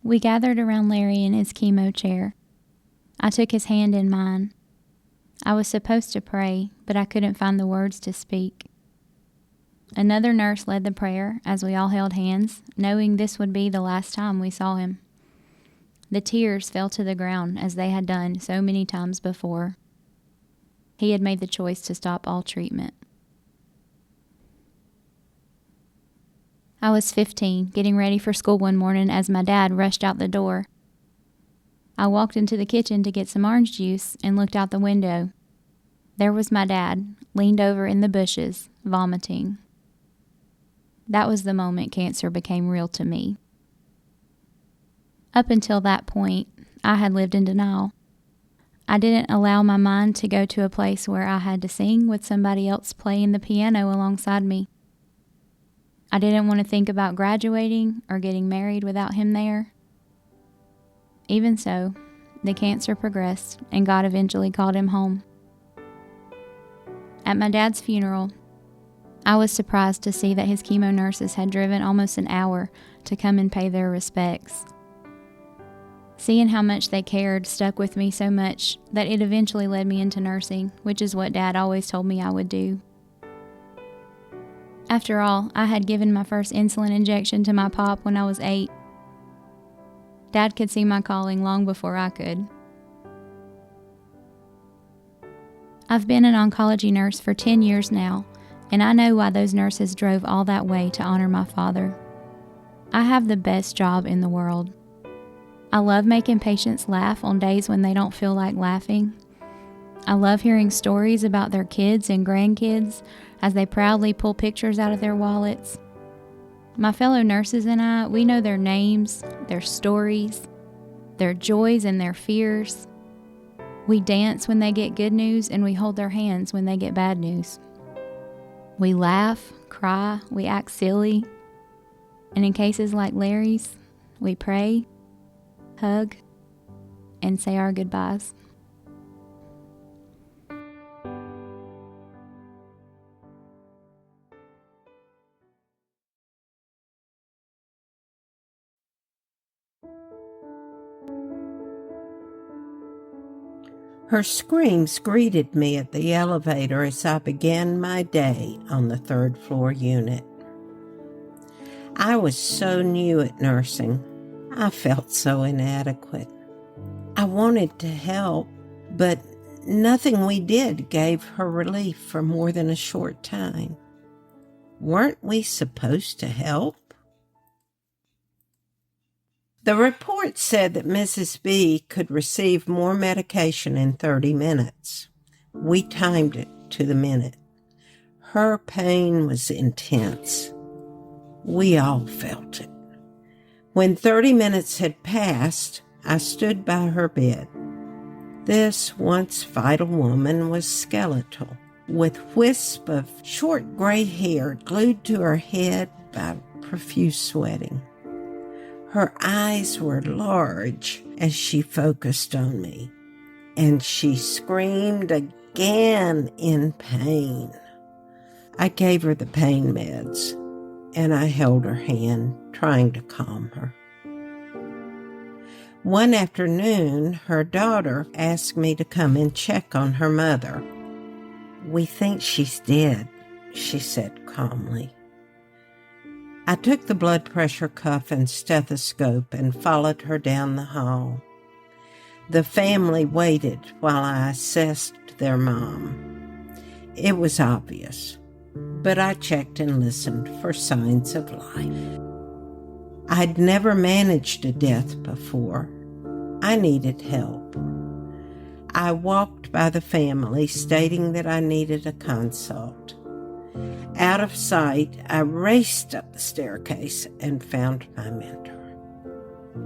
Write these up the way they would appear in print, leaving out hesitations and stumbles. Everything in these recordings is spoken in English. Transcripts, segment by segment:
We gathered around Larry in his chemo chair. I took his hand in mine. I was supposed to pray, but I couldn't find the words to speak. Another nurse led the prayer as we all held hands, knowing this would be the last time we saw him. The tears fell to the ground as they had done so many times before. He had made the choice to stop all treatment. I was 15, getting ready for school one morning as my dad rushed out the door. I walked into the kitchen to get some orange juice and looked out the window. There was my dad, leaned over in the bushes, vomiting. That was the moment cancer became real to me. Up until that point, I had lived in denial. I didn't allow my mind to go to a place where I had to sing with somebody else playing the piano alongside me. I didn't want to think about graduating or getting married without him there. Even so, the cancer progressed and God eventually called him home. At my dad's funeral, I was surprised to see that his chemo nurses had driven almost an hour to come and pay their respects. Seeing how much they cared stuck with me so much that it eventually led me into nursing, which is what Dad always told me I would do. After all, I had given my first insulin injection to my pop when I was 8. Dad could see my calling long before I could. I've been an oncology nurse for 10 years now, and I know why those nurses drove all that way to honor my father. I have the best job in the world. I love making patients laugh on days when they don't feel like laughing. I love hearing stories about their kids and grandkids as they proudly pull pictures out of their wallets. My fellow nurses and I, we know their names, their stories, their joys and their fears. We dance when they get good news, and we hold their hands when they get bad news. We laugh, cry, we act silly. And in cases like Larry's, we pray, hug, and say our goodbyes. Her screams greeted me at the elevator as I began my day on the third-floor unit. I was so new at nursing. I felt so inadequate. I wanted to help, but nothing we did gave her relief for more than a short time. Weren't we supposed to help? The report said that Mrs. B could receive more medication in 30 minutes. We timed it to the minute. Her pain was intense. We all felt it. When 30 minutes had passed, I stood by her bed. This once vital woman was skeletal, with wisps of short gray hair glued to her head by profuse sweating. Her eyes were large as she focused on me, and she screamed again in pain. I gave her the pain meds, and I held her hand, trying to calm her. One afternoon, her daughter asked me to come and check on her mother. "We think she's dead," she said calmly. I took the blood pressure cuff and stethoscope and followed her down the hall. The family waited while I assessed their mom. It was obvious, but I checked and listened for signs of life. I'd never managed a death before. I needed help. I walked by the family, stating that I needed a consult. Out of sight, I raced up the staircase and found my mentor.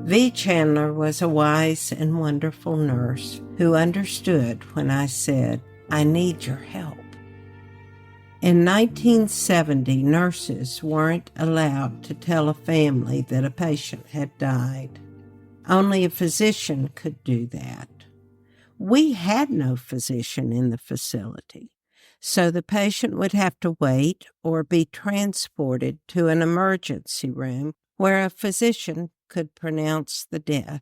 V. Chandler was a wise and wonderful nurse who understood when I said, "I need your help." In 1970, nurses weren't allowed to tell a family that a patient had died. Only a physician could do that. We had no physician in the facility, so the patient would have to wait or be transported to an emergency room where a physician could pronounce the death.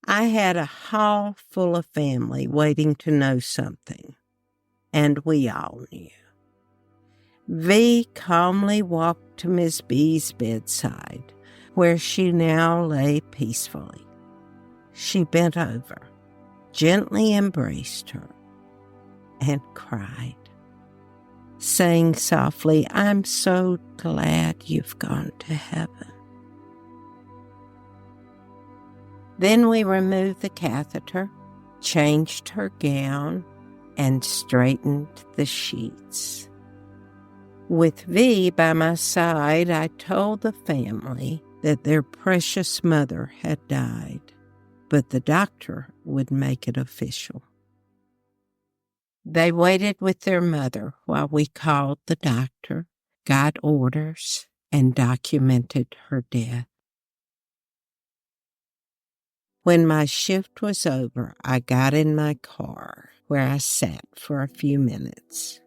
I had a hall full of family waiting to know something, and we all knew. V calmly walked to Miss B's bedside, where she now lay peacefully. She bent over, gently embraced her, and cried, saying softly, "I'm so glad you've gone to heaven." Then we removed the catheter, changed her gown, and straightened the sheets. With V by my side, I told the family that their precious mother had died, but the doctor would make it official. They waited with their mother while we called the doctor, got orders, and documented her death. When my shift was over, I got in my car, where I sat for a few minutes.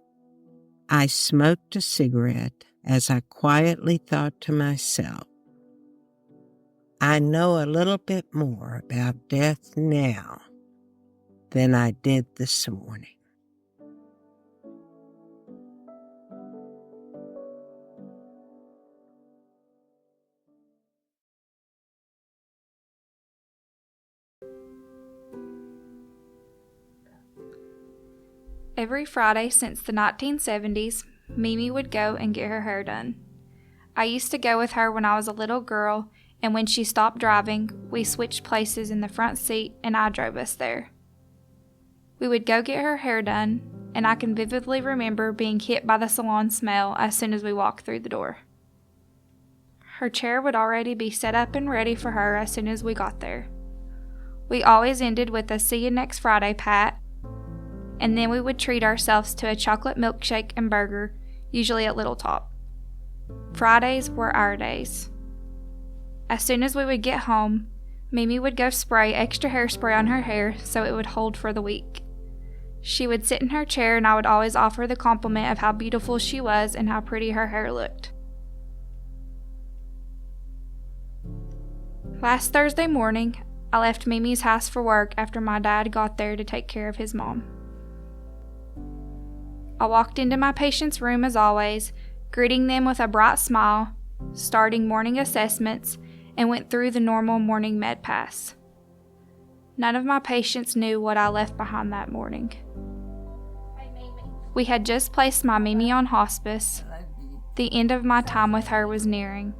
I smoked a cigarette as I quietly thought to myself, I know a little bit more about death now than I did this morning. Every Friday since the 1970s, Mimi would go and get her hair done. I used to go with her when I was a little girl, and when she stopped driving, we switched places in the front seat and I drove us there. We would go get her hair done, and I can vividly remember being hit by the salon smell as soon as we walked through the door. Her chair would already be set up and ready for her as soon as we got there. We always ended with a "see you next Friday, Pat," and then we would treat ourselves to a chocolate milkshake and burger, usually at Little Top. Fridays were our days. As soon as we would get home, Mimi would go spray extra hairspray on her hair so it would hold for the week. She would sit in her chair and I would always offer the compliment of how beautiful she was and how pretty her hair looked. Last Thursday morning, I left Mimi's house for work after my dad got there to take care of his mom. I walked into my patient's room as always, greeting them with a bright smile, starting morning assessments, and went through the normal morning med pass. None of my patients knew what I left behind that morning. We had just placed my Mimi on hospice. The end of my time with her was nearing.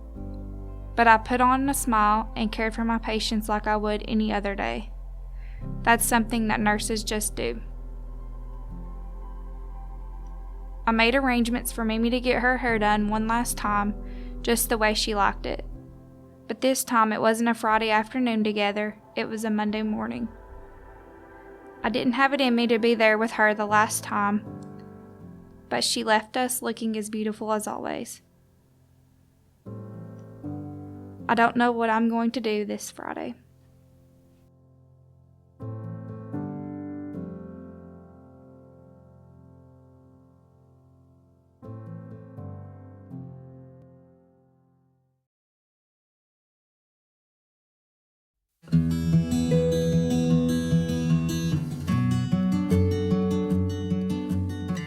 But I put on a smile and cared for my patients like I would any other day. That's something that nurses just do. I made arrangements for Mimi to get her hair done one last time, just the way she liked it. But this time it wasn't a Friday afternoon together, it was a Monday morning. I didn't have it in me to be there with her the last time, but she left us looking as beautiful as always. I don't know what I'm going to do this Friday.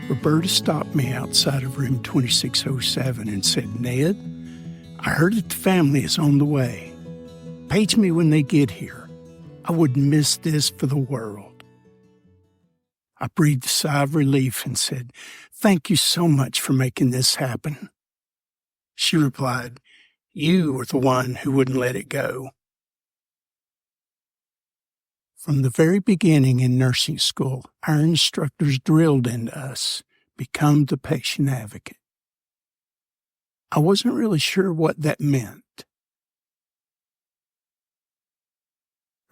Roberta stopped me outside of room 2607 and said, "Ned, I heard that the family is on the way. Page me when they get here. I wouldn't miss this for the world." I breathed a sigh of relief and said, "Thank you so much for making this happen." She replied, "You were the one who wouldn't let it go." From the very beginning in nursing school, our instructors drilled into us, become the patient advocate. I wasn't really sure what that meant.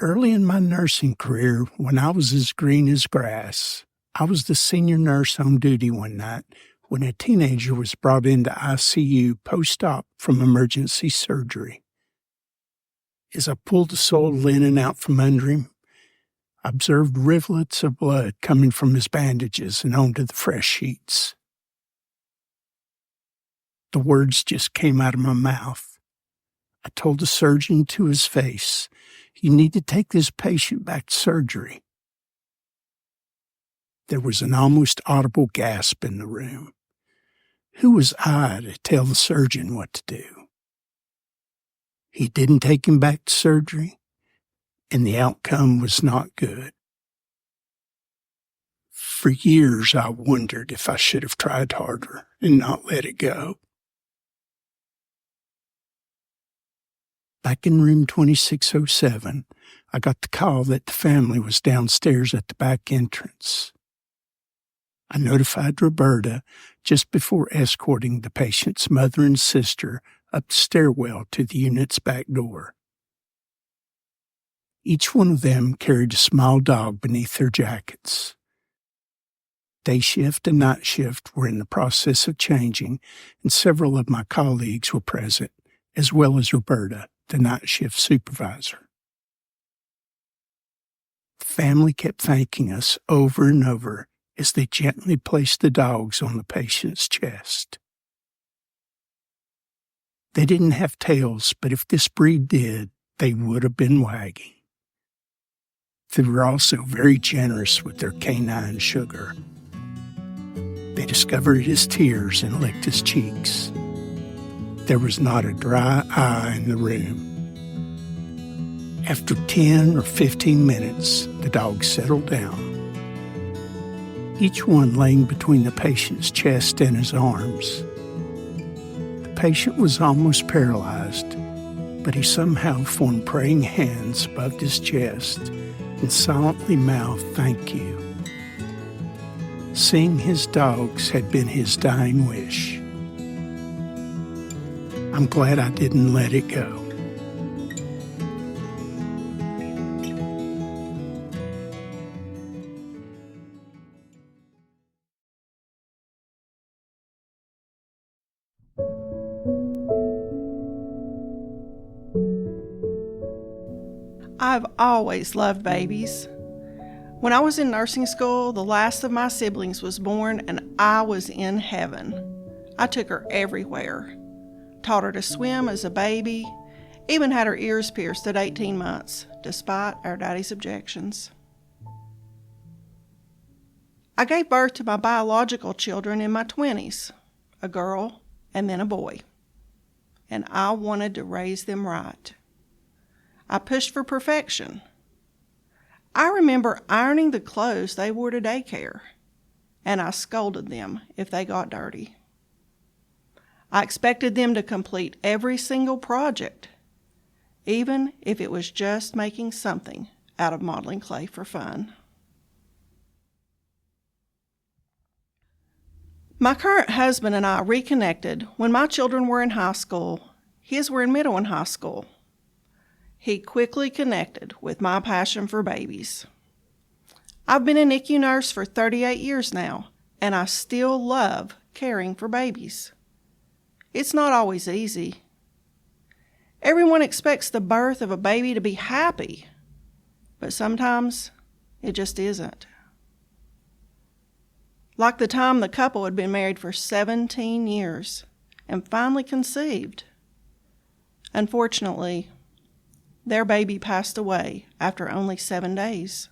Early in my nursing career, when I was as green as grass, I was the senior nurse on duty one night when a teenager was brought into ICU post-op from emergency surgery. As I pulled the soiled linen out from under him, I observed rivulets of blood coming from his bandages and onto the fresh sheets. The words just came out of my mouth. I told the surgeon to his face, "You need to take this patient back to surgery." There was an almost audible gasp in the room. Who was I to tell the surgeon what to do? He didn't take him back to surgery, and the outcome was not good. For years, I wondered if I should have tried harder and not let it go. Back in room 2607, I got the call that the family was downstairs at the back entrance. I notified Roberta just before escorting the patient's mother and sister up the stairwell to the unit's back door. Each one of them carried a small dog beneath their jackets. Day shift and night shift were in the process of changing, and several of my colleagues were present, as well as Roberta, the night shift supervisor. The family kept thanking us over and over as they gently placed the dogs on the patient's chest. They didn't have tails, but if this breed did, they would have been wagging. They were also very generous with their canine sugar. They discovered his tears and licked his cheeks. There was not a dry eye in the room. After 10 or 15 minutes, the dogs settled down, each one laying between the patient's chest and his arms. The patient was almost paralyzed, but he somehow formed praying hands above his chest and silently mouthed, "Thank you." Seeing his dogs had been his dying wish. I'm glad I didn't let it go. I've always loved babies. When I was in nursing school, the last of my siblings was born and I was in heaven. I took her everywhere. Taught her to swim as a baby, even had her ears pierced at 18 months, despite our daddy's objections. I gave birth to my biological children in my 20s, a girl and then a boy. And I wanted to raise them right. I pushed for perfection. I remember ironing the clothes they wore to daycare, and I scolded them if they got dirty. I expected them to complete every single project, even if it was just making something out of modeling clay for fun. My current husband and I reconnected when my children were in high school. His were in middle and high school. He quickly connected with my passion for babies. I've been a NICU nurse for 38 years now, and I still love caring for babies. It's not always easy. Everyone expects the birth of a baby to be happy, but sometimes it just isn't. Like the time the couple had been married for 17 years and finally conceived. Unfortunately, their baby passed away after only 7 days.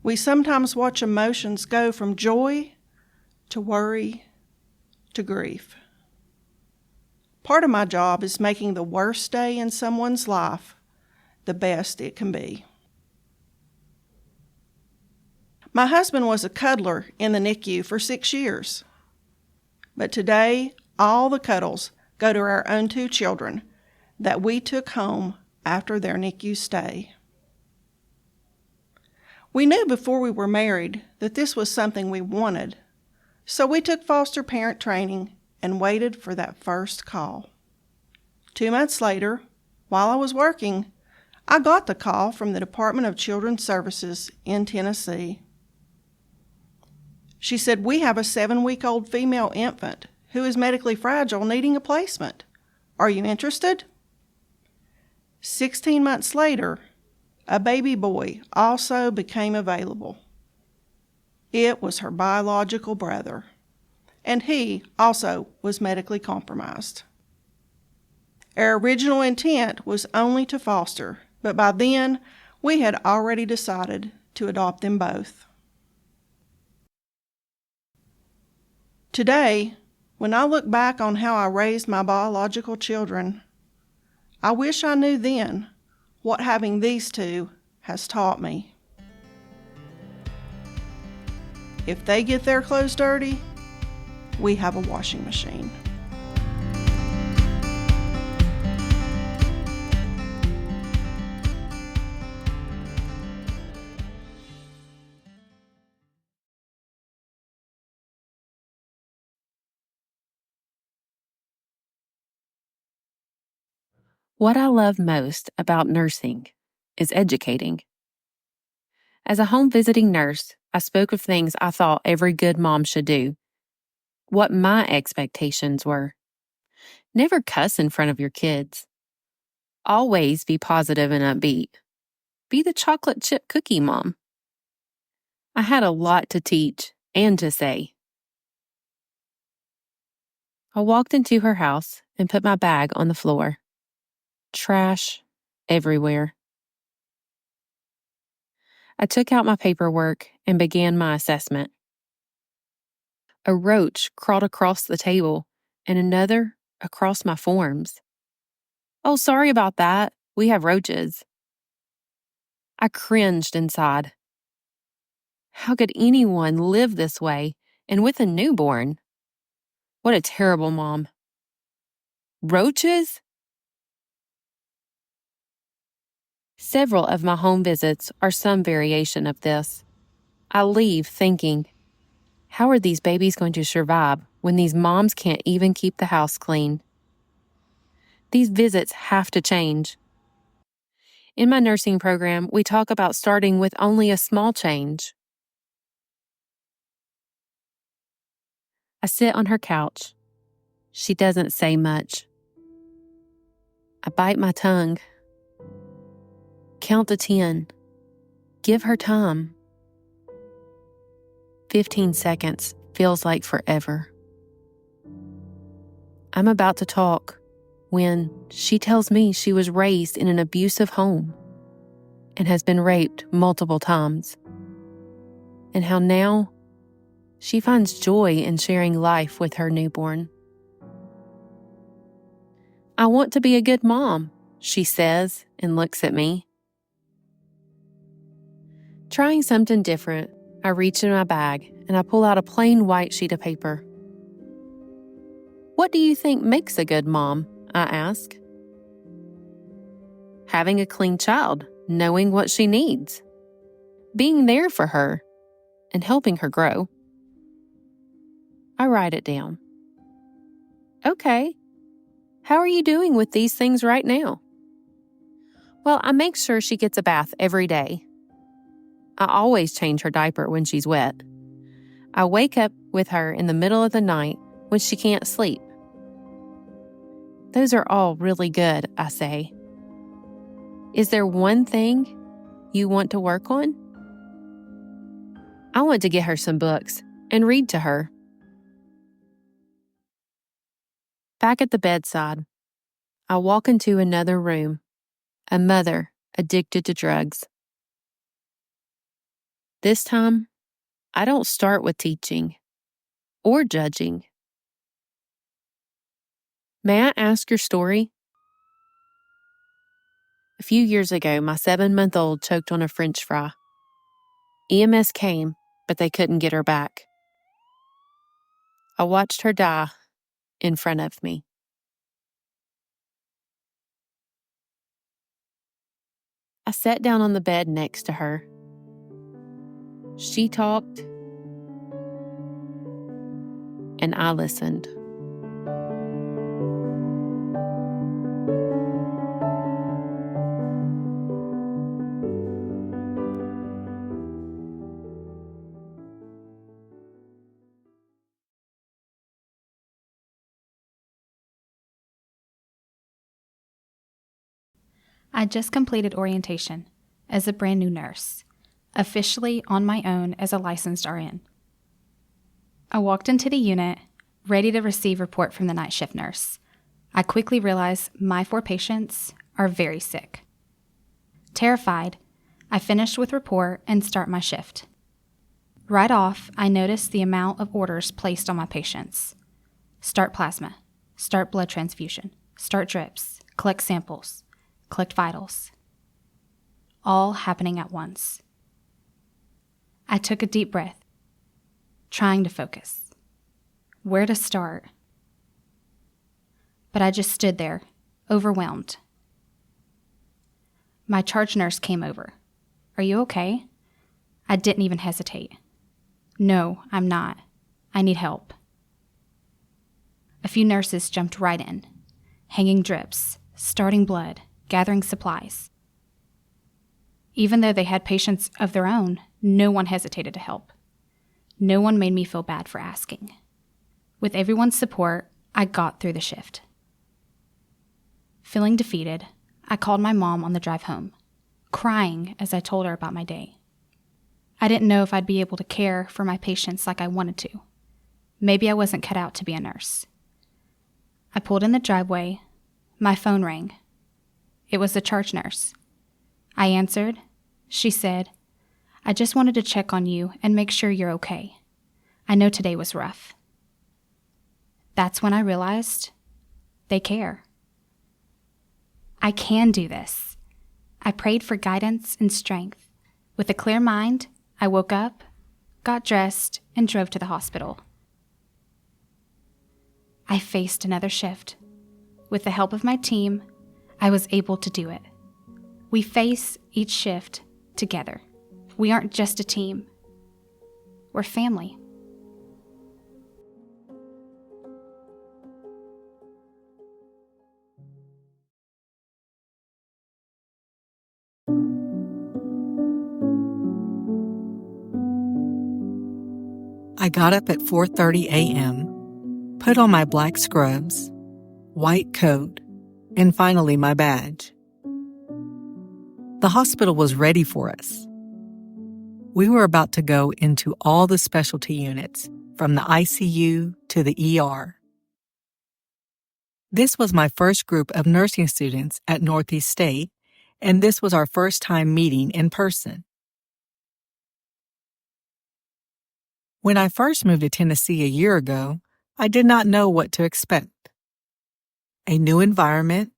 We sometimes watch emotions go from joy to worry to grief. Part of my job is making the worst day in someone's life the best it can be. My husband was a cuddler in the NICU for 6 years. But today, all the cuddles go to our own 2 children that we took home after their NICU stay. We knew before we were married that this was something we wanted, so we took foster parent training and waited for that first call. 2 months later, while I was working, I got the call from the Department of Children's Services in Tennessee. She said, "We have a 7-week-old female infant who is medically fragile needing a placement. Are you interested?" 16 months later, a baby boy also became available. It was her biological brother, and he also was medically compromised. Our original intent was only to foster, but by then we had already decided to adopt them both. Today, when I look back on how I raised my biological children, I wish I knew then what having these two has taught me. If they get their clothes dirty, we have a washing machine. What I love most about nursing is educating. As a home visiting nurse, I spoke of things I thought every good mom should do, what my expectations were. Never cuss in front of your kids. Always be positive and upbeat. Be the chocolate chip cookie mom. I had a lot to teach and to say. I walked into her house and put my bag on the floor. Trash everywhere. I took out my paperwork and began my assessment. A roach crawled across the table and another across my forms. Oh, sorry about that. We have roaches. I cringed inside. How could anyone live this way and with a newborn? What a terrible mom. Roaches? Several of my home visits are some variation of this. I leave thinking, how are these babies going to survive when these moms can't even keep the house clean? These visits have to change. In my nursing program, we talk about starting with only a small change. I sit on her couch. She doesn't say much. I bite my tongue. Count to 10. Give her time. 15 seconds feels like forever. I'm about to talk when she tells me she was raised in an abusive home and has been raped multiple times, and how now she finds joy in sharing life with her newborn. I want to be a good mom, she says and looks at me. Trying something different, I reach in my bag and I pull out a plain white sheet of paper. What do you think makes a good mom? I ask. Having a clean child, knowing what she needs, being there for her, and helping her grow. I write it down. Okay. How are you doing with these things right now? Well, I make sure she gets a bath every day. I always change her diaper when she's wet. I wake up with her in the middle of the night when she can't sleep. Those are all really good, I say. Is there one thing you want to work on? I want to get her some books and read to her. Back at the bedside, I walk into another room, a mother addicted to drugs. This time, I don't start with teaching or judging. May I ask your story? A few years ago, my 7-month-old choked on a French fry. EMS came, but they couldn't get her back. I watched her die in front of me. I sat down on the bed next to her. She talked, and I listened. I just completed orientation as a brand new nurse, officially on my own as a licensed RN. I walked into the unit, ready to receive report from the night shift nurse. I quickly realized my 4 patients are very sick. Terrified, I finished with report and start my shift. Right off, I noticed the amount of orders placed on my patients. Start plasma, start blood transfusion, start drips, collect samples, collect vitals. All happening at once. I took a deep breath, trying to focus. Where to start? But I just stood there, overwhelmed. My charge nurse came over. Are you okay? I didn't even hesitate. No, I'm not. I need help. A few nurses jumped right in, hanging drips, starting blood, gathering supplies. Even though they had patients of their own, no one hesitated to help. No one made me feel bad for asking. With everyone's support, I got through the shift. Feeling defeated, I called my mom on the drive home, crying as I told her about my day. I didn't know if I'd be able to care for my patients like I wanted to. Maybe I wasn't cut out to be a nurse. I pulled in the driveway. My phone rang. It was the charge nurse. I answered. She said, I just wanted to check on you and make sure you're okay. I know today was rough. That's when I realized they care. I can do this. I prayed for guidance and strength. With a clear mind, I woke up, got dressed, and drove to the hospital. I faced another shift. With the help of my team, I was able to do it. We face each shift together. We aren't just a team. We're family. I got up at 4:30 a.m., put on my black scrubs, white coat, and finally my badge. The hospital was ready for us. We were about to go into all the specialty units, from the ICU to the ER. This was my first group of nursing students at Northeast State, and this was our first time meeting in person. When I first moved to Tennessee a year ago, I did not know what to expect. A new environment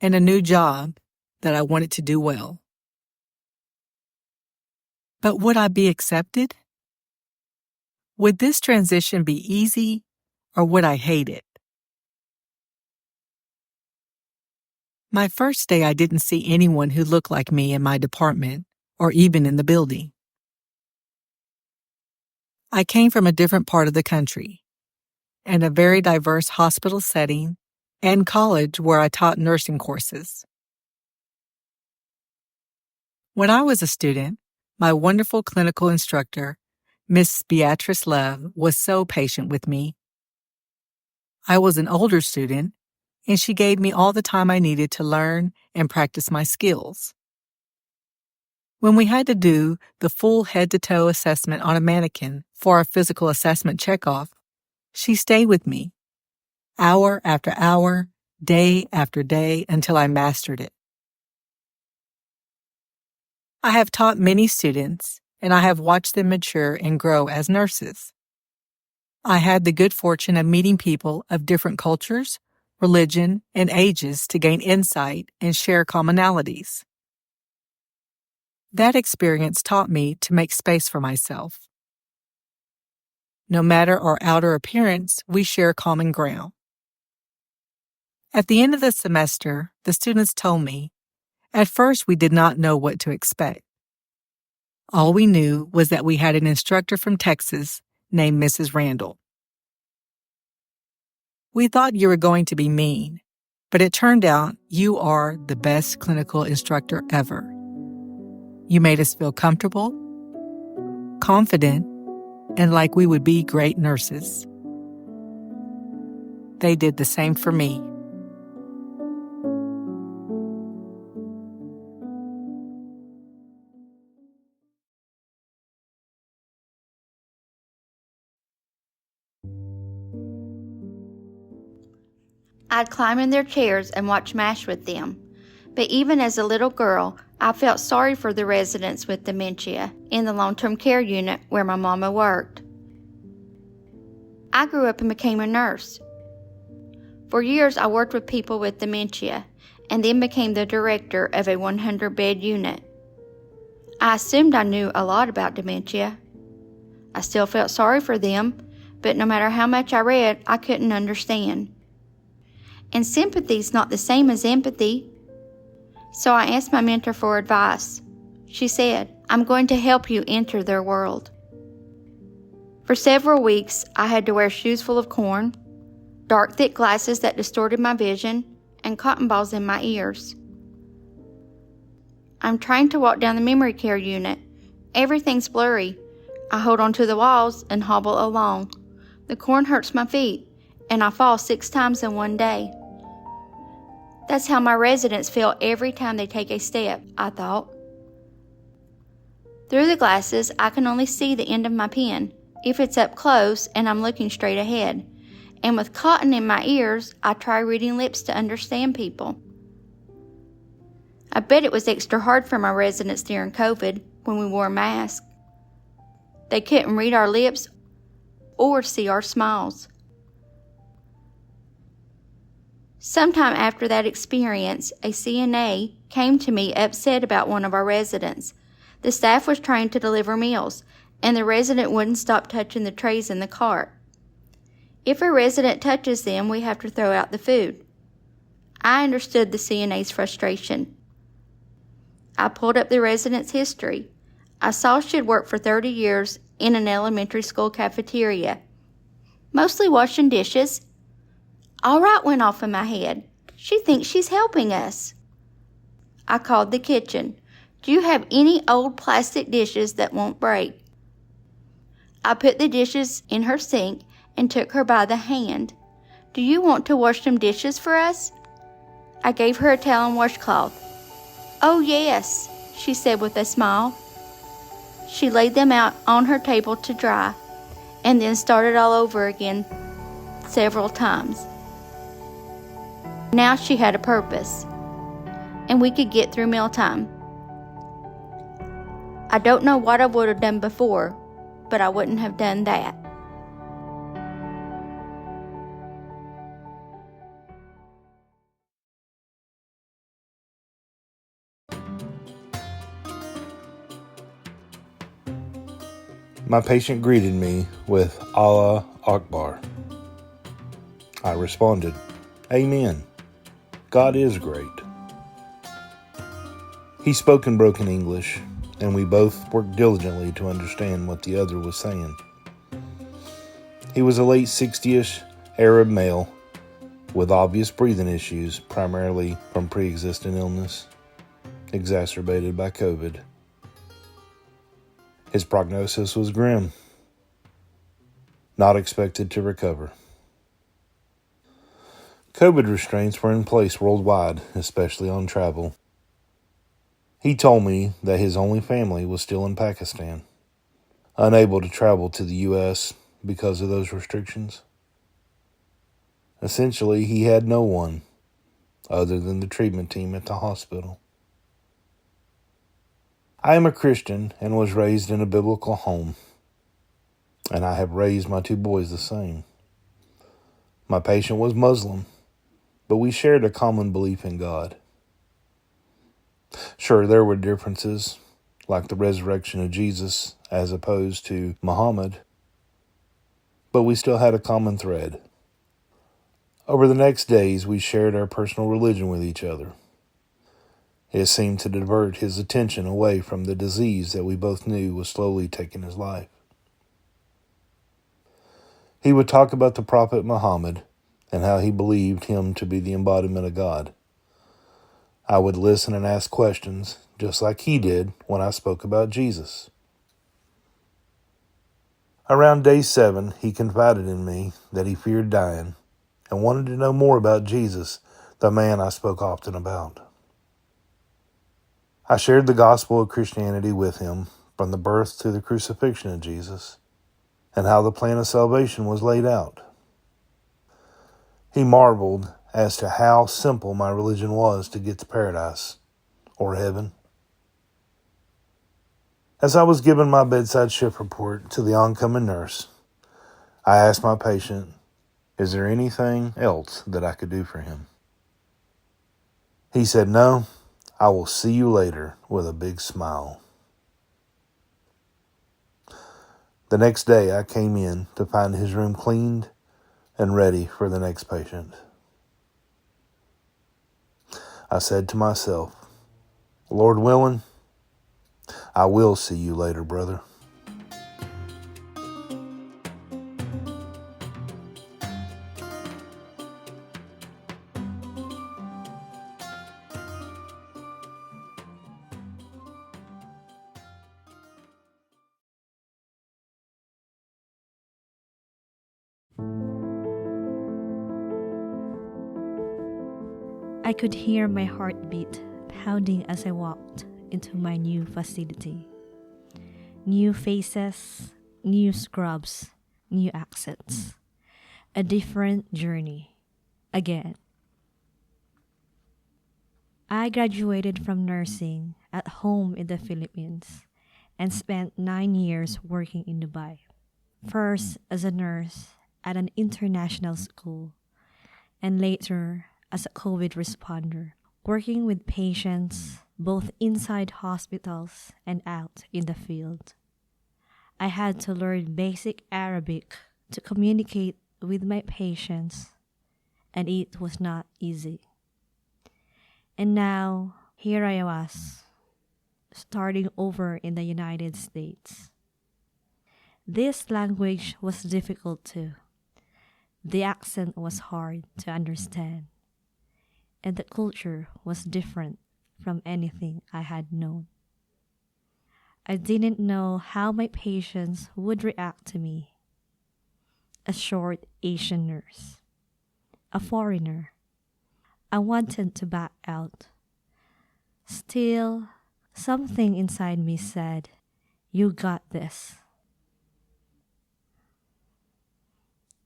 and a new job that I wanted to do well. But would I be accepted? Would this transition be easy, or would I hate it? My first day, I didn't see anyone who looked like me in my department or even in the building. I came from a different part of the country and a very diverse hospital setting and college where I taught nursing courses. When I was a student, my wonderful clinical instructor, Miss Beatrice Love, was so patient with me. I was an older student, and she gave me all the time I needed to learn and practice my skills. When we had to do the full head-to-toe assessment on a mannequin for our physical assessment checkoff, she stayed with me, hour after hour, day after day, until I mastered it. I have taught many students, and I have watched them mature and grow as nurses. I had the good fortune of meeting people of different cultures, religion, and ages to gain insight and share commonalities. That experience taught me to make space for myself. No matter our outer appearance, we share common ground. At the end of the semester, the students told me, at first we did not know what to expect. All we knew was that we had an instructor from Texas named Mrs. Randall. We thought you were going to be mean, but it turned out you are the best clinical instructor ever. You made us feel comfortable, confident, and like we would be great nurses. They did the same for me. I'd climb in their chairs and watch MASH with them. But even as a little girl, I felt sorry for the residents with dementia in the long-term care unit where my mama worked. I grew up and became a nurse. For years, I worked with people with dementia and then became the director of a 100-bed unit. I assumed I knew a lot about dementia. I still felt sorry for them, but no matter how much I read, I couldn't understand. And sympathy's not the same as empathy. So I asked my mentor for advice. She said, "I'm going to help you enter their world." For several weeks, I had to wear shoes full of corn, dark thick glasses that distorted my vision, and cotton balls in my ears. I'm trying to walk down the memory care unit. Everything's blurry. I hold onto the walls and hobble along. The corn hurts my feet, and I fall 6 times in one day. That's how my residents feel every time they take a step, I thought. Through the glasses, I can only see the end of my pen, if it's up close and I'm looking straight ahead. And with cotton in my ears, I try reading lips to understand people. I bet it was extra hard for my residents during COVID when we wore masks. They couldn't read our lips or see our smiles. Sometime after that experience, a CNA came to me upset about one of our residents. The staff was trying to deliver meals, and the resident wouldn't stop touching the trays in the cart. If a resident touches them, we have to throw out the food. I understood the CNA's frustration. I pulled up the resident's history. I saw she had worked for 30 years in an elementary school cafeteria, mostly washing dishes. All right went off in my head. She thinks she's helping us. I called the kitchen. Do you have any old plastic dishes that won't break? I put the dishes in her sink and took her by the hand. Do you want to wash some dishes for us? I gave her a towel and washcloth. Oh yes, she said with a smile. She laid them out on her table to dry and then started all over again several times. Now she had a purpose, and we could get through mealtime. I don't know what I would have done before, but I wouldn't have done that. My patient greeted me with Allah Akbar. I responded, Amen. God is great. He spoke in broken English, and we both worked diligently to understand what the other was saying. He was a late 60-ish Arab male with obvious breathing issues, primarily from pre-existing illness, exacerbated by COVID. His prognosis was grim, not expected to recover. COVID restraints were in place worldwide, especially on travel. He told me that his only family was still in Pakistan, unable to travel to the U.S. because of those restrictions. Essentially, he had no one other than the treatment team at the hospital. I am a Christian and was raised in a biblical home, and I have raised my 2 boys the same. My patient was Muslim, but we shared a common belief in God. Sure, there were differences, like the resurrection of Jesus as opposed to Muhammad, but we still had a common thread. Over the next days, we shared our personal religion with each other. It seemed to divert his attention away from the disease that we both knew was slowly taking his life. He would talk about the Prophet Muhammad and how he believed him to be the embodiment of God. I would listen and ask questions, just like he did when I spoke about Jesus. Around day 7, he confided in me that he feared dying and wanted to know more about Jesus, the man I spoke often about. I shared the gospel of Christianity with him, from the birth to the crucifixion of Jesus, and how the plan of salvation was laid out. He marveled as to how simple my religion was to get to paradise or heaven. As I was giving my bedside shift report to the oncoming nurse, I asked my patient, "Is there anything else that I could do for him?" He said, "No, I will see you later," with a big smile. The next day I came in to find his room cleaned and ready for the next patient. I said to myself, "Lord willing, I will see you later, brother." I could hear my heartbeat pounding as I walked into my new facility. New faces, new scrubs, new accents. A different journey. Again. I graduated from nursing at home in the Philippines and spent 9 years working in Dubai. First as a nurse at an international school, and later as a COVID responder, working with patients both inside hospitals and out in the field. I had to learn basic Arabic to communicate with my patients, and it was not easy. And now, here I was, starting over in the United States. This language was difficult too. The accent was hard to understand, and the culture was different from anything I had known. I didn't know how my patients would react to me. A short Asian nurse, a foreigner. I wanted to back out. Still, something inside me said, "You got this."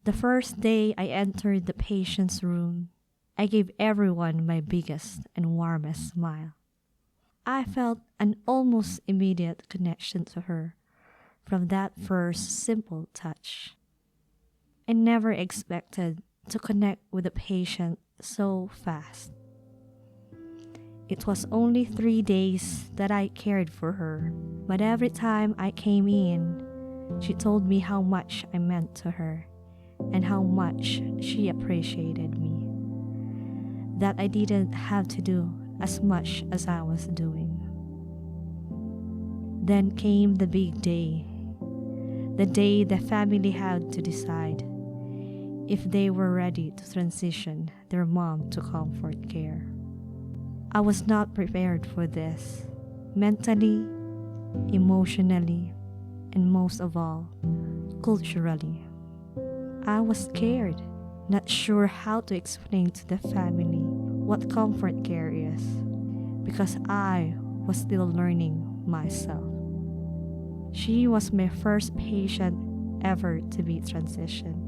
The first day I entered the patient's room, I gave everyone my biggest and warmest smile. I felt an almost immediate connection to her from that first simple touch. I never expected to connect with a patient so fast. It was only 3 days that I cared for her, but every time I came in, she told me how much I meant to her and how much she appreciated me. That I didn't have to do as much as I was doing. Then came the big day, the day the family had to decide if they were ready to transition their mom to comfort care. I was not prepared for this, mentally, emotionally, and most of all, culturally. I was scared, not sure how to explain to the family what comfort care is, because I was still learning myself. She was my first patient ever to be transitioned.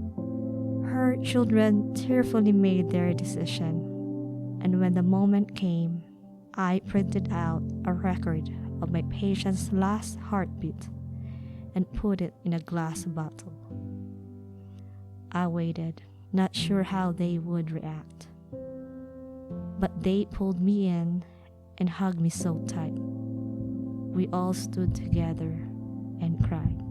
Her children tearfully made their decision, and when the moment came, I printed out a record of my patient's last heartbeat and put it in a glass bottle. I waited, not sure how they would react. But they pulled me in and hugged me so tight. We all stood together and cried.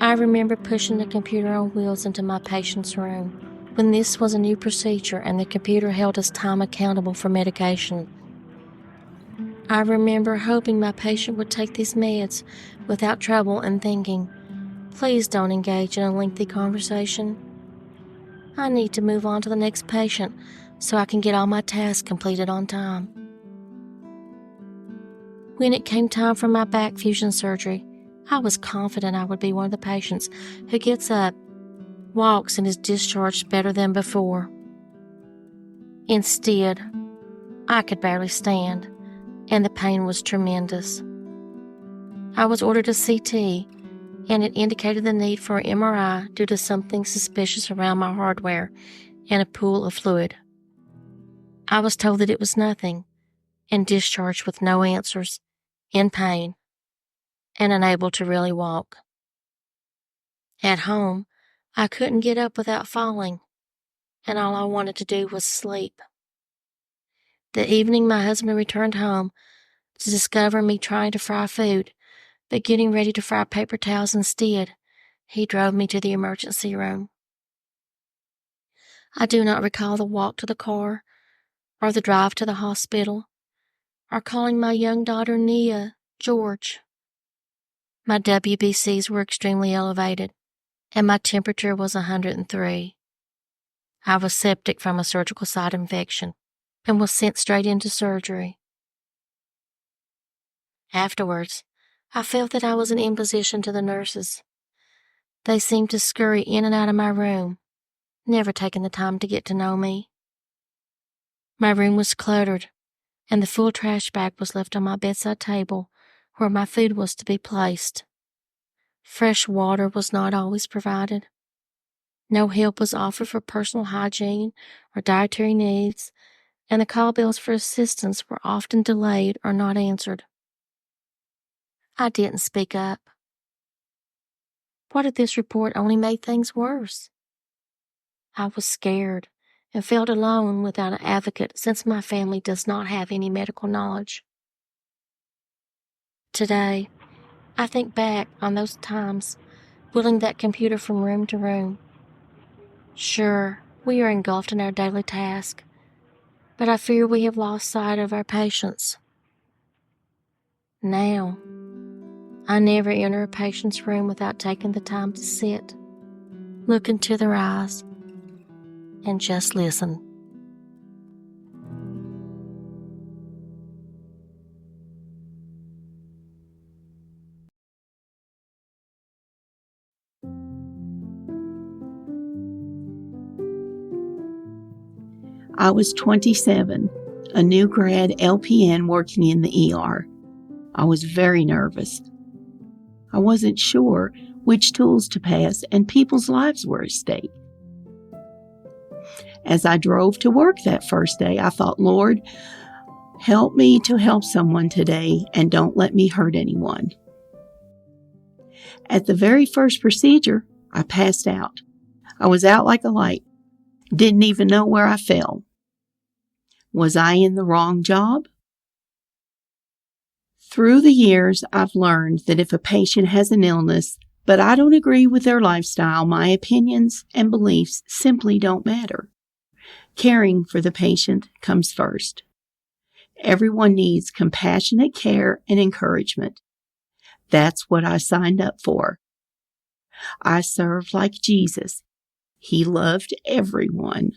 I remember pushing the computer on wheels into my patient's room when this was a new procedure and the computer held us time accountable for medication. I remember hoping my patient would take these meds without trouble and thinking, please don't engage in a lengthy conversation. I need to move on to the next patient so I can get all my tasks completed on time. When it came time for my back fusion surgery, I was confident I would be one of the patients who gets up walks and is discharged better than before. Instead, I could barely stand, and the pain was tremendous. I was ordered a CT, and it indicated the need for an MRI due to something suspicious around my hardware and a pool of fluid. I was told that it was nothing, and discharged with no answers, in pain, and unable to really walk. At home, I couldn't get up without falling, and all I wanted to do was sleep. The evening my husband returned home to discover me trying to fry food, but getting ready to fry paper towels instead, he drove me to the emergency room. I do not recall the walk to the car, or the drive to the hospital, or calling my young daughter Nia, George. My WBCs were extremely elevated, and my temperature was 103. I was septic from a surgical site infection and was sent straight into surgery. Afterwards, I felt that I was an imposition to the nurses. They seemed to scurry in and out of my room, never taking the time to get to know me. My room was cluttered, and the full trash bag was left on my bedside table where my food was to be placed. Fresh water was not always provided. No help was offered for personal hygiene or dietary needs, and the call bells for assistance were often delayed or not answered. I didn't speak up. What if this report only made things worse? I was scared and felt alone without an advocate since my family does not have any medical knowledge. Today, I think back on those times wheeling that computer from room to room. Sure, we are engulfed in our daily task, but I fear we have lost sight of our patients. Now, I never enter a patient's room without taking the time to sit, look into their eyes, and just listen. I was 27, a new grad LPN working in the ER. I was very nervous. I wasn't sure which tools to pass, and people's lives were at stake. As I drove to work that first day, I thought, Lord, help me to help someone today and don't let me hurt anyone. At the very first procedure, I passed out. I was out like a light. Didn't even know where I fell. Was I in the wrong job? Through the years, I've learned that if a patient has an illness, but I don't agree with their lifestyle, my opinions and beliefs simply don't matter. Caring for the patient comes first. Everyone needs compassionate care and encouragement. That's what I signed up for. I served like Jesus. He loved everyone.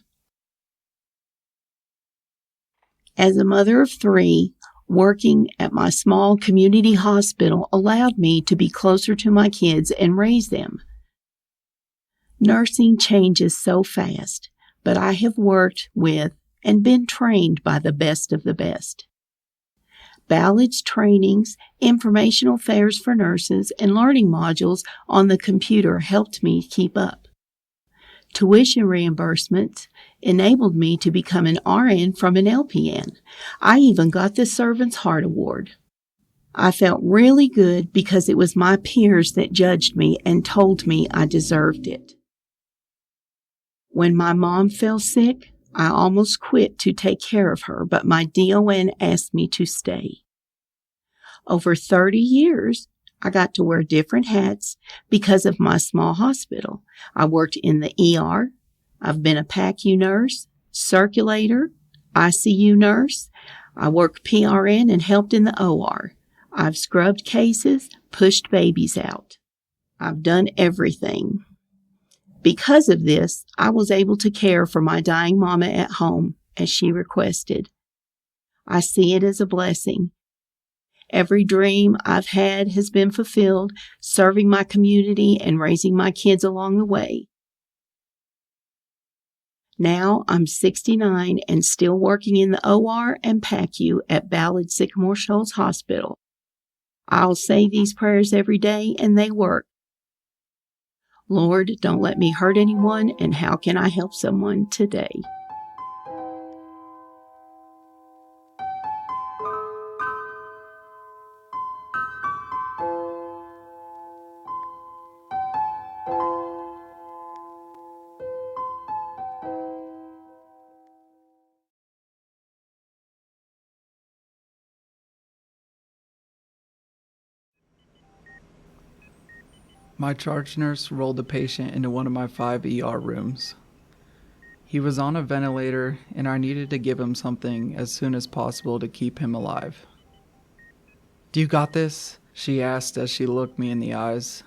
As a mother of 3, working at my small community hospital allowed me to be closer to my kids and raise them. Nursing changes so fast, but I have worked with and been trained by the best of the best. Ballard's trainings, informational fairs for nurses, and learning modules on the computer helped me keep up. Tuition reimbursements enabled me to become an RN from an LPN. I even got the Servant's Heart Award. I felt really good because it was my peers that judged me and told me I deserved it. When my mom fell sick, I almost quit to take care of her, but my DON asked me to stay. Over 30 years, I got to wear different hats because of my small hospital. I worked in the ER. I've been a PACU nurse, circulator, ICU nurse. I worked PRN and helped in the OR. I've scrubbed cases, pushed babies out. I've done everything. Because of this, I was able to care for my dying mama at home as she requested. I see it as a blessing. Every dream I've had has been fulfilled, serving my community and raising my kids along the way. Now I'm 69 and still working in the OR and PACU at Ballard Sycamore Shoals Hospital. I'll say these prayers every day and they work. Lord, don't let me hurt anyone, and how can I help someone today? My charge nurse rolled a patient into one of my 5 ER rooms. He was on a ventilator, and I needed to give him something as soon as possible to keep him alive. "Do you got this?" she asked as she looked me in the eyes.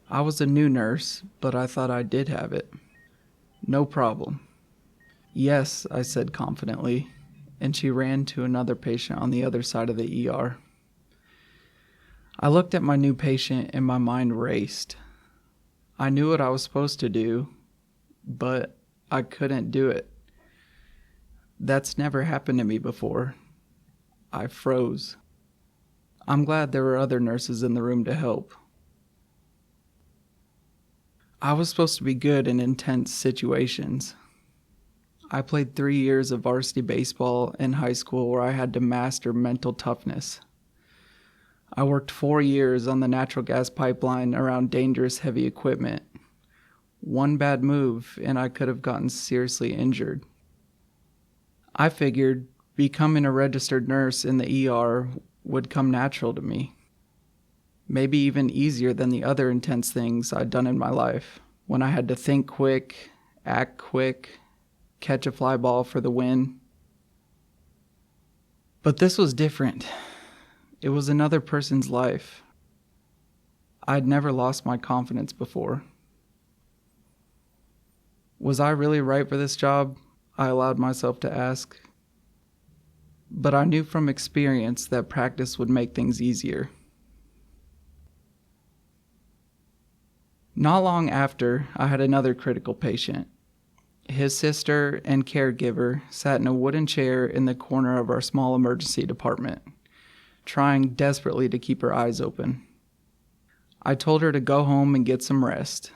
I was a new nurse, but I thought I did have it. "No problem." "Yes," I said confidently, and she ran to another patient on the other side of the ER. I looked at my new patient and my mind raced. I knew what I was supposed to do, but I couldn't do it. That's never happened to me before. I froze. I'm glad there were other nurses in the room to help. I was supposed to be good in intense situations. I played 3 years of varsity baseball in high school where I had to master mental toughness. I worked 4 years on the natural gas pipeline around dangerous heavy equipment. One bad move and I could have gotten seriously injured. I figured becoming a registered nurse in the ER would come natural to me. Maybe even easier than the other intense things I'd done in my life, when I had to think quick, act quick, catch a fly ball for the win. But this was different. It was another person's life. I'd never lost my confidence before. Was I really right for this job? I allowed myself to ask. But I knew from experience that practice would make things easier. Not long after, I had another critical patient. His sister and caregiver sat in a wooden chair in the corner of our small emergency department, trying desperately to keep her eyes open. I told her to go home and get some rest.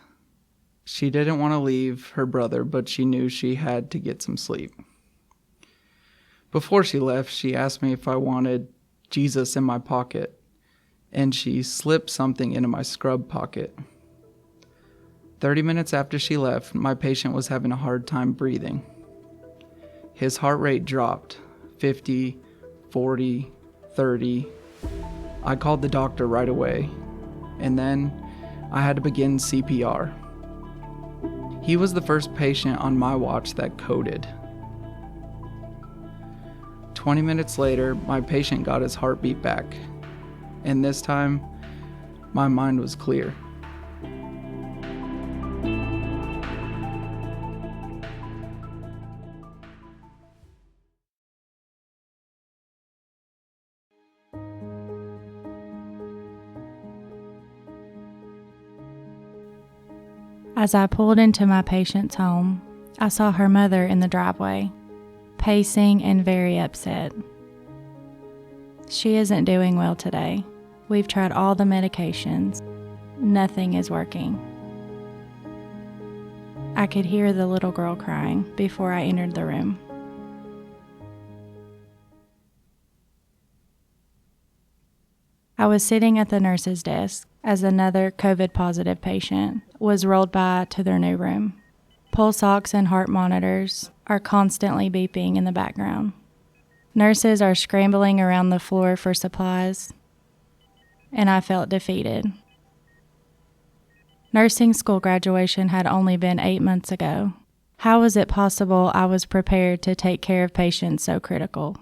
She didn't want to leave her brother, but she knew she had to get some sleep. Before she left, she asked me if I wanted Jesus in my pocket, and she slipped something into my scrub pocket. 30 minutes after she left, my patient was having a hard time breathing. His heart rate dropped, 50, 40, 30. I called the doctor right away, and then I had to begin CPR. He was the first patient on my watch that coded. 20 minutes later, my patient got his heartbeat back, and this time, my mind was clear. As I pulled into my patient's home, I saw her mother in the driveway, pacing and very upset. She isn't doing well today. We've tried all the medications. Nothing is working. I could hear the little girl crying before I entered the room. I was sitting at the nurse's desk as another COVID-positive patient was rolled by to their new room. Pulse ox and heart monitors are constantly beeping in the background. Nurses are scrambling around the floor for supplies, and I felt defeated. Nursing school graduation had only been 8 months ago. How was it possible I was prepared to take care of patients so critical?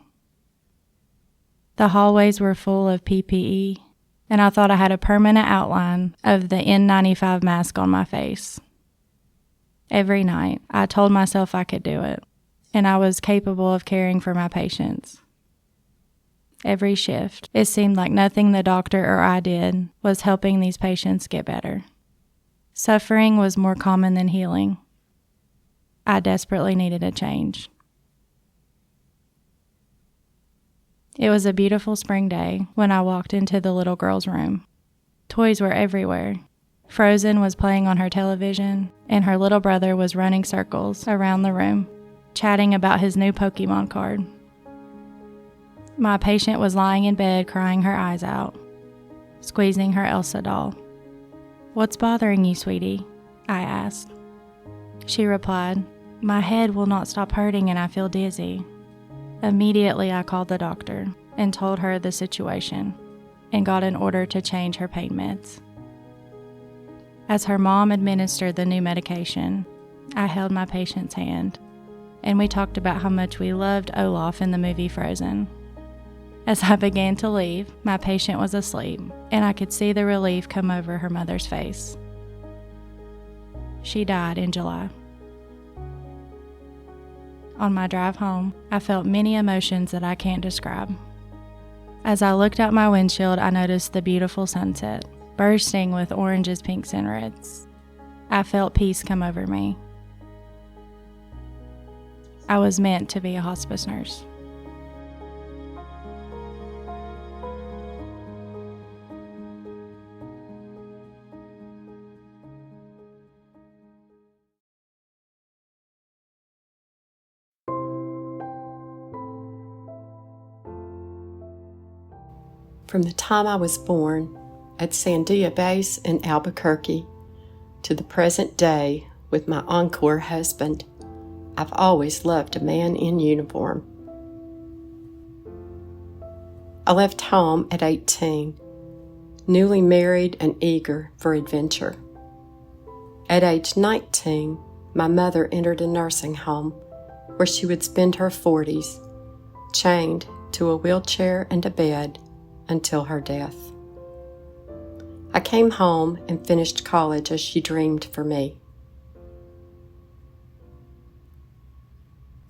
The hallways were full of PPE, and I thought I had a permanent outline of the N95 mask on my face. Every night, I told myself I could do it, and I was capable of caring for my patients. Every shift, it seemed like nothing the doctor or I did was helping these patients get better. Suffering was more common than healing. I desperately needed a change. It was a beautiful spring day when I walked into the little girl's room. Toys were everywhere. Frozen was playing on her television, and her little brother was running circles around the room, chatting about his new Pokemon card. My patient was lying in bed crying her eyes out, squeezing her Elsa doll. "What's bothering you, sweetie?" I asked. She replied, "My head will not stop hurting and I feel dizzy." Immediately I called the doctor and told her the situation and got an order to change her pain meds. As her mom administered the new medication, I held my patient's hand and we talked about how much we loved Olaf in the movie Frozen. As I began to leave, my patient was asleep and I could see the relief come over her mother's face. She died in July. On my drive home, I felt many emotions that I can't describe. As I looked out my windshield, I noticed the beautiful sunset, bursting with oranges, pinks, and reds. I felt peace come over me. I was meant to be a hospice nurse. From the time I was born at Sandia Base in Albuquerque to the present day with my Encore husband, I've always loved a man in uniform. I left home at 18, newly married and eager for adventure. At age 19, my mother entered a nursing home where she would spend her 40s, chained to a wheelchair and a bed until her death. I came home and finished college as she dreamed for me.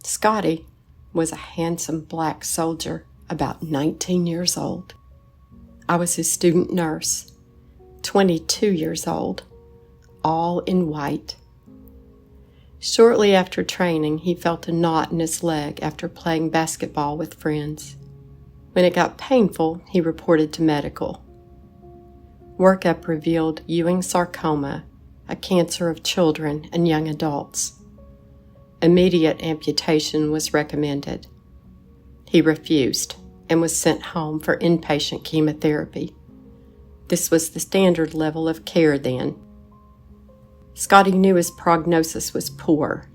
Scotty was a handsome black soldier, about 19 years old. I was his student nurse, 22 years old, all in white. Shortly after training, he felt a knot in his leg after playing basketball with friends. When it got painful, he reported to medical. Workup revealed Ewing sarcoma, a cancer of children and young adults. Immediate amputation was recommended. He refused and was sent home for inpatient chemotherapy. This was the standard level of care then. Scotty knew his prognosis was poor.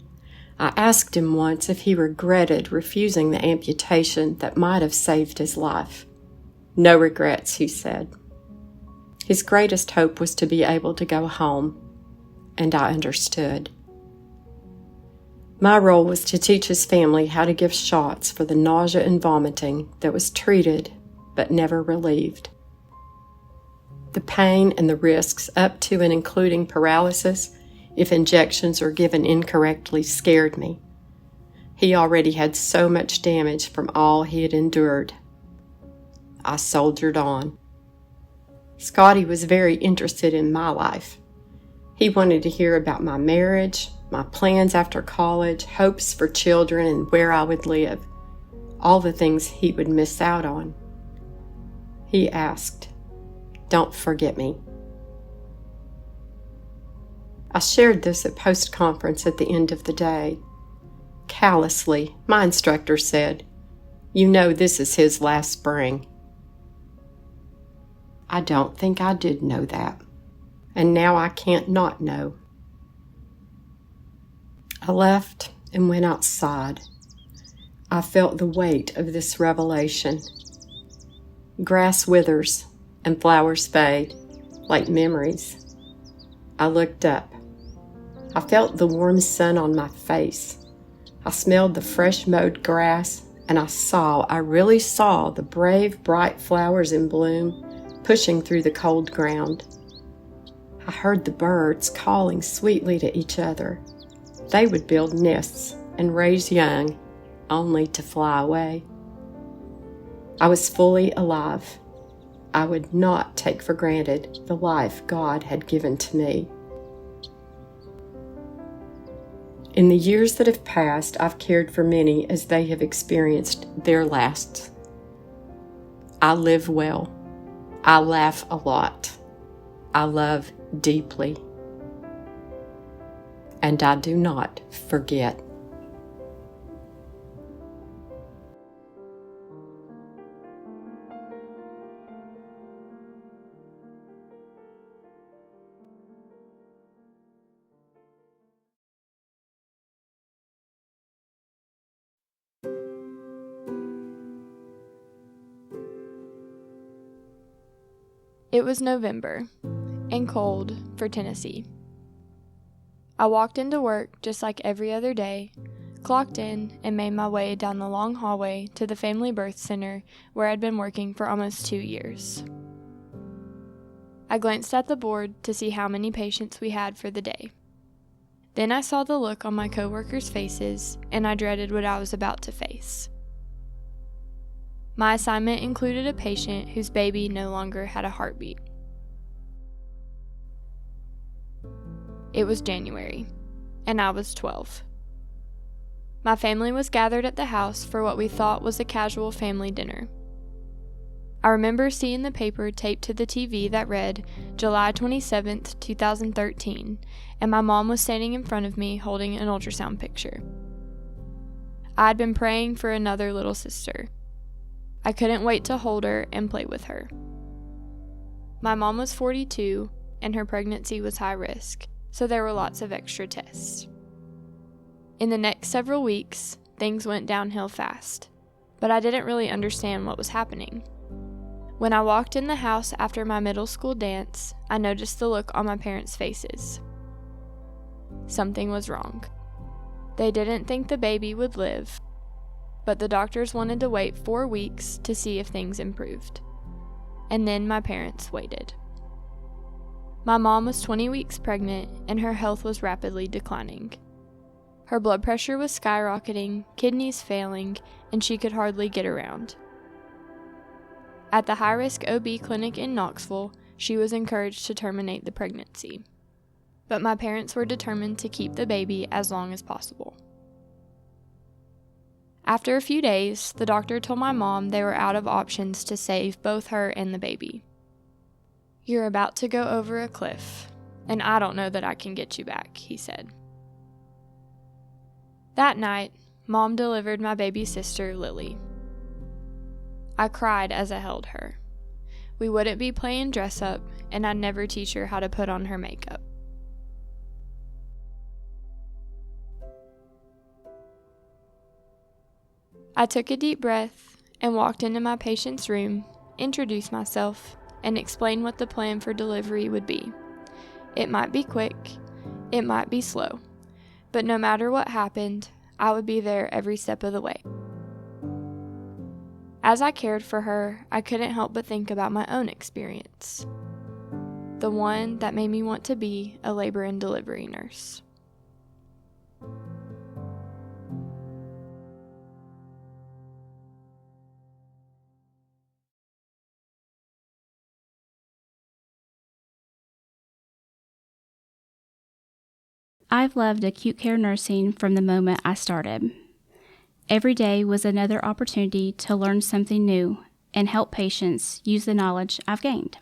I asked him once if he regretted refusing the amputation that might have saved his life. "No regrets," he said. His greatest hope was to be able to go home, and I understood. My role was to teach his family how to give shots for the nausea and vomiting that was treated but never relieved. The pain and the risks up to and including paralysis if injections were given incorrectly scared me. He already had so much damage from all he had endured. I soldiered on. Scotty was very interested in my life. He wanted to hear about my marriage, my plans after college, hopes for children, and where I would live, all the things he would miss out on. He asked, "Don't forget me." I shared this at post-conference at the end of the day. Callously, my instructor said, "You know this is his last spring." I don't think I did know that, and now I can't not know. I left and went outside. I felt the weight of this revelation. Grass withers and flowers fade like memories. I looked up. I felt the warm sun on my face. I smelled the fresh mowed grass, and I really saw the brave, bright flowers in bloom pushing through the cold ground. I heard the birds calling sweetly to each other. They would build nests and raise young, only to fly away. I was fully alive. I would not take for granted the life God had given to me. In the years that have passed, I've cared for many as they have experienced their lasts. I live well. I laugh a lot. I love deeply. And I do not forget. It was November, and cold for Tennessee. I walked into work just like every other day, clocked in, and made my way down the long hallway to the Family Birth Center where I'd been working for almost 2 years. I glanced at the board to see how many patients we had for the day. Then I saw the look on my coworkers' faces, and I dreaded what I was about to face. My assignment included a patient whose baby no longer had a heartbeat. It was January, and I was 12. My family was gathered at the house for what we thought was a casual family dinner. I remember seeing the paper taped to the TV that read July 27th, 2013, and my mom was standing in front of me holding an ultrasound picture. I had been praying for another little sister. I couldn't wait to hold her and play with her. My mom was 42, and her pregnancy was high risk, so there were lots of extra tests. In the next several weeks, things went downhill fast, but I didn't really understand what was happening. When I walked in the house after my middle school dance, I noticed the look on my parents' faces. Something was wrong. They didn't think the baby would live, but the doctors wanted to wait 4 weeks to see if things improved. And then my parents waited. My mom was 20 weeks pregnant, and her health was rapidly declining. Her blood pressure was skyrocketing, kidneys failing, and she could hardly get around. At the high-risk OB clinic in Knoxville, she was encouraged to terminate the pregnancy. But my parents were determined to keep the baby as long as possible. After a few days, the doctor told my mom they were out of options to save both her and the baby. "You're about to go over a cliff, and I don't know that I can get you back," he said. That night, Mom delivered my baby sister, Lily. I cried as I held her. We wouldn't be playing dress up, and I'd never teach her how to put on her makeup. I took a deep breath and walked into my patient's room, introduced myself, and explained what the plan for delivery would be. It might be quick, it might be slow, but no matter what happened, I would be there every step of the way. As I cared for her, I couldn't help but think about my own experience, the one that made me want to be a labor and delivery nurse. I've loved acute care nursing from the moment I started. Every day was another opportunity to learn something new and help patients use the knowledge I've gained.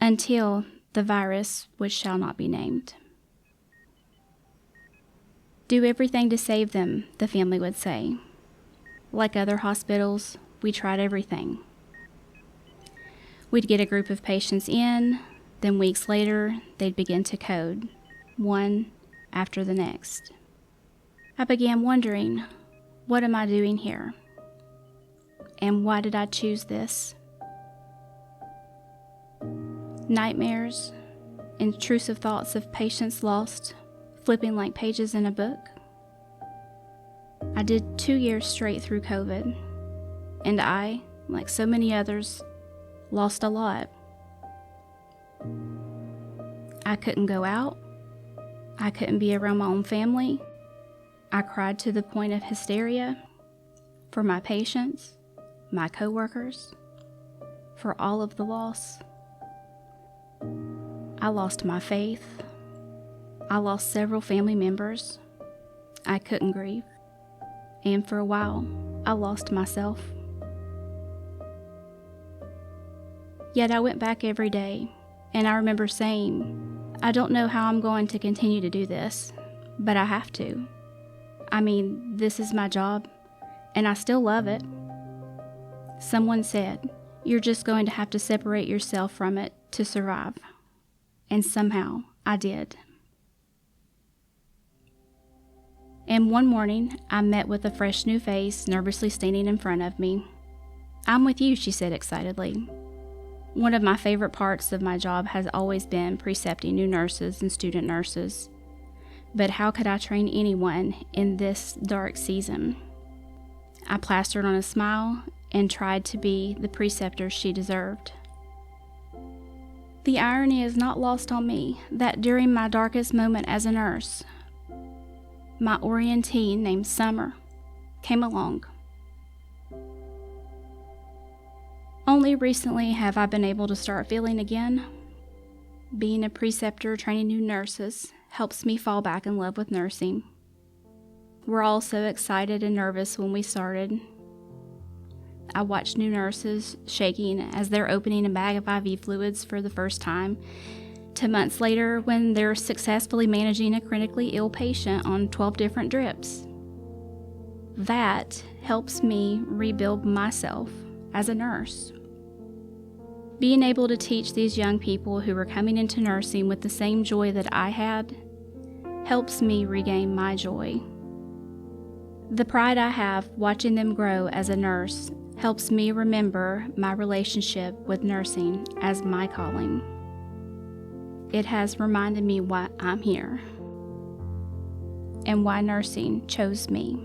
Until the virus, which shall not be named. Do everything to save them, the family would say. Like other hospitals, we tried everything. We'd get a group of patients in, then weeks later, they'd begin to code, one after the next. I began wondering, what am I doing here? And why did I choose this? Nightmares, intrusive thoughts of patients lost, flipping like pages in a book. I did 2 years straight through COVID, and I, like so many others, lost a lot. I couldn't go out. I couldn't be around my own family. I cried to the point of hysteria for my patients, my coworkers, for all of the loss. I lost my faith. I lost several family members, I couldn't grieve. And for a while, I lost myself. Yet I went back every day, and I remember saying, I don't know how I'm going to continue to do this, but I have to. I mean, this is my job, and I still love it. Someone said, you're just going to have to separate yourself from it to survive. And somehow I did. And one morning, I met with a fresh new face nervously standing in front of me. I'm with you, she said excitedly. One of my favorite parts of my job has always been precepting new nurses and student nurses. But how could I train anyone in this dark season? I plastered on a smile and tried to be the preceptor she deserved. The irony is not lost on me that during my darkest moment as a nurse, my orientee named Summer came along. Only recently have I been able to start feeling again. Being a preceptor training new nurses helps me fall back in love with nursing. We're all so excited and nervous when we started. I watched new nurses shaking as they're opening a bag of IV fluids for the first time, to months later when they're successfully managing a critically ill patient on 12 different drips. That helps me rebuild myself as a nurse. Being able to teach these young people who are coming into nursing with the same joy that I had helps me regain my joy. The pride I have watching them grow as a nurse helps me remember my relationship with nursing as my calling. It has reminded me why I'm here and why nursing chose me.